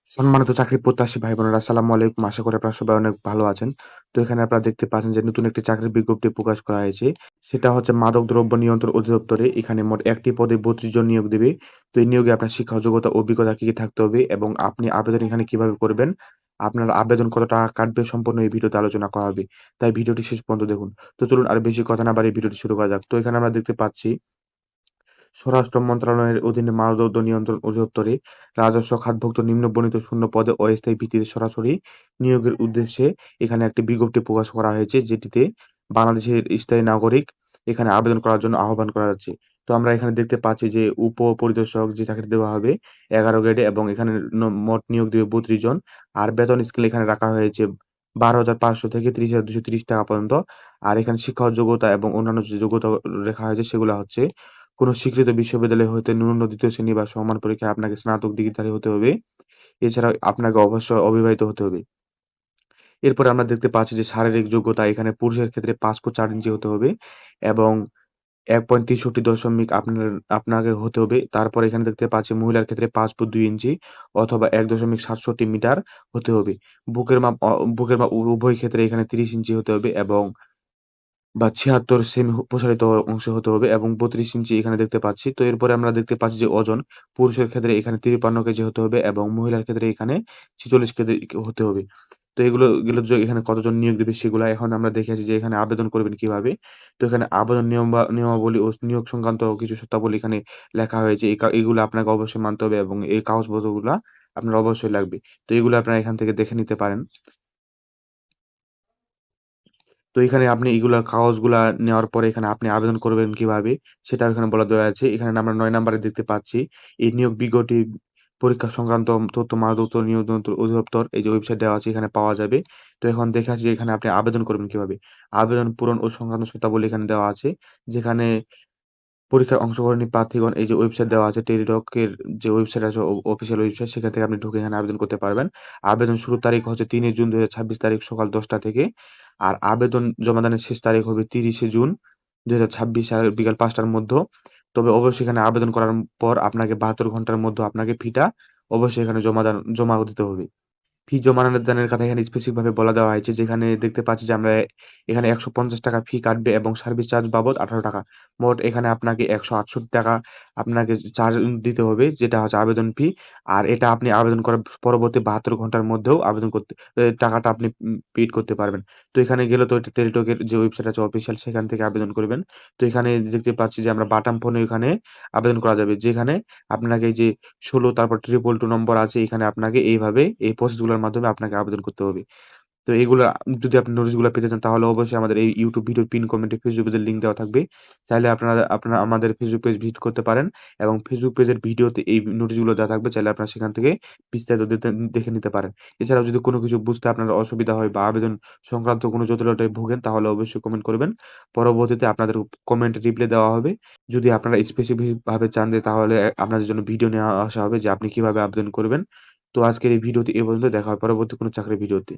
সম্মানিত চাকরি প্রত্যাশী ভাই বোনেরা আসসালামু আলাইকুম। আশা করি আপনারা সবাই অনেক ভালো আছেন। তো এখানে আপনারা দেখতে পাচ্ছেন যে নতুন একটি চাকরির বিজ্ঞপ্তি প্রকাশ করা হয়েছে। সেটা হচ্ছে মাদকদ্রব্য নিয়ন্ত্রণ অধিদপ্তরে। এখানে মোট ১টি পদে ৩২ জন নিয়োগ দেবে। তো এই নিয়োগে আপনার শিক্ষা যোগ্যতা, অভিজ্ঞতা কি থাকতে হবে এবং আপনি আবেদন এখানে কিভাবে করবেন, আপনার আবেদন কত টাকা কাটবে সম্পূর্ণ এই ভিডিওতে আলোচনা করা হবে। তাই ভিডিওটি শেষ পর্যন্ত দেখুন। তো চলুন আর বেশি কথা না বাড়িয়ে ভিডিওটি শুরু করা যাক। তো এখানে আমরা দেখতে পাচ্ছি স্বরাষ্ট্র মন্ত্রণালয়ের অধীনে মাদকদ্রব্য নিয়ন্ত্রণ অধিদপ্তরে রাজস্ব খাতভুক্ত নিম্নবর্ণিত শূন্য পদে অস্থায়ী ভিত্তিতে সরাসরি নিয়োগের উদ্দেশ্যে এখানে একটি বিজ্ঞপ্তি প্রকাশ করা হয়েছে, যেটিতে বাংলাদেশের স্থায়ী নাগরিক এখানে আবেদন করার জন্য আহ্বান করা যাচ্ছে। তো আমরা এখানে দেখতে পাচ্ছি যে উপপরিদর্শক যে চাকরি দেওয়া হবে ১১ গ্রেডে এবং এখানে মোট নিয়োগ দেবে ৩২ জন। আর বেতন স্কেল এখানে রাখা হয়েছে ১২,৫০০ থেকে ৩০,২৩০ টাকা পর্যন্ত। আর এখানে শিক্ষাগত যোগ্যতা এবং অন্যান্য যে যোগ্যতা রেখা হয়েছে সেগুলা হচ্ছে কোনো স্বীকৃত বিশ্ববিদ্যালয় হতে ন্যূনতম ২য় শ্রেণী বা সমান পরীক্ষায় আপনাকে স্নাতক ডিগ্রিধারী হতে হবে। এছাড়াও আপনাকে অবশ্যই অবিবাহিত হতে হবে। এরপরে আমরা দেখতে পাচ্ছি যে শারীরিক যোগ্যতা এখানে পুরুষের ক্ষেত্রে ৫ ফুট ৪ ইঞ্চি হতে হবে এবং ১.৬৩ আপনাকে হতে হবে। তারপরে এখানে দেখতে পাচ্ছি মহিলার ক্ষেত্রে ৫ ফুট ২ ইঞ্চি অথবা ১.৬৭ মিটার হতে হবে। বুকের মাপ উভয় ক্ষেত্রে এখানে ৩০ ইঞ্চি হতে হবে এবং ৭৬ সেমি প্রসারিত অংশ হতে হবে এবং ৩২ ইঞ্চি এখানে দেখতে পাচ্ছি। তো এরপরে আমরা দেখতে পাচ্ছি যে ওজন পুরুষের ক্ষেত্রে এখানে ৫৩ কেজি হতে হবে এবং মহিলার ক্ষেত্রে এখানে ৪৬ কেজি হতে হবে। তো এগুলো যে এখানে কতজন নিয়োগ দিবে সেগুলা এখন আমরা দেখে আসি যে এখানে আবেদন করবেন কিভাবে। তো এখানে আবেদন নিয়মাবলী ও নিয়োগ সংক্রান্ত কিছু শর্তাবলী এখানে লেখা হয়েছে। এগুলো আপনাকে অবশ্যই মানতে হবে এবং এই কাগজপত্রগুলা আপনার অবশ্যই লাগবে। তো এগুলো আপনারা এখান থেকে দেখে নিতে পারেন। তো এখানে আপনি এগুলা কাগজগুলা নেওয়ার পরে এখানে আপনি আবেদন করবেন কিভাবে সেটাও এখানে বলা দেওয়া আছে। এখানে আমরা ৯ নাম্বারে দেখতে পাচ্ছি এই নিয়োগ বিজ্ঞপ্তি পরীক্ষা সংক্রান্ত তথ্য মাদক নিয়ন্ত্রণ অধিদপ্তর এই যে ওয়েবসাইট দেওয়া আছে এখানে পাওয়া যাবে। তো এখন দেখে আসি যে এখানে আপনি আবেদন করবেন কিভাবে। আবেদন পূরণ ও সংক্রান্ত শর্তাবলী এখানে দেওয়া আছে। যেখানে পরীক্ষায় অংশগ্রহণী প্রার্থীগণ এই যে ওয়েবসাইট দেওয়া আছে টেলিটকের যে ওয়েবসাইট আছে অফিসিয়াল ওয়েবসাইট সেখান থেকে আপনি ঢুকে এখানে আবেদন করতে পারবেন। আবেদন শুরুর তারিখ হচ্ছে ৩ জুন ২০২৬ তারিখ সকাল ১০টা থেকে। আর আবেদন জমাদানের শেষ তারিখ হবে ৩০ জুন ২০২৬ সালের বিকাল ৫টার মধ্য। তবে অবশ্যই এখানে আবেদন করার পর আপনাকে ৭২ ঘন্টার মধ্যে আপনাকে ফিটা অবশ্যই এখানে জমা দিতে হবে। ফি জমাদানের কথা এখানে স্পেসিফিক ভাবে বলা দেওয়া হয়েছে। যেখানে দেখতে পাচ্ছি যে আমরা এখানে ৳১৫০ ফি কাটবে এবং সার্ভিস চার্জ বাবদ ৳১৮। মোট এখানে আপনাকে ৳১৬৮ আপনাকে চার্জ দিতে হবে, যেটা হচ্ছে আবেদন ফি। আর এটা আপনি আবেদন করার পরবর্তী ৭২ ঘন্টার মধ্যেও আবেদন করতে টাকাটা আপনি পেইড করতে পারবেন। তো এখানে গেলে তো টেলিটকের যে ওয়েবসাইট আছে অফিসিয়াল সেখান থেকে আবেদন করবেন। তো এখানে দেখতে পাচ্ছি যে আমরা বাটন ফোনে এখানে আবেদন করা যাবে। যেখানে আপনাকে এই যে ১৬ তারপর 222 নম্বর আছে, এখানে আপনাকে এইভাবে এই প্রসেস গুলোর মাধ্যমে আপনাকে আবেদন করতে হবে। তো এগুলা যদি আপনি নোটিশ গুলা পেতে চান তাহলে অবশ্যই আমাদের এই YouTube ভিডিওর পিন কমেন্টে Facebook পেজের লিংক দেওয়া থাকবে। চাইলে আপনারা আমাদের Facebook পেজ ভিজিট করতে পারেন এবং Facebook পেজের ভিডিওতে এই নোটিশ গুলো দেওয়া থাকবে। চাইলে আপনারা সেখান থেকে বিস্তারিত দেখে নিতে পারেন। এছাড়াও যদি কোনো কিছু বুঝতে আপনার অসুবিধা হয় বা আবেদন সংক্রান্ত কোনো জটিলতায় ভোগেন তাহলে অবশ্যই কমেন্ট করবেন। পরবর্তীতে আপনাদের কমেন্টে রিপ্লাই দেওয়া হবে। যদি আপনারা স্পেসিফিক ভাবে চান যে তাহলে আপনাদের জন্য ভিডিও নেওয়া আসা হবে যে আপনি কিভাবে আবেদন করবেন। তো আজকের এই ভিডিওটি এ পর্যন্ত। দেখা হবে পরবর্তী কোনো চাকরির ভিডিওতে।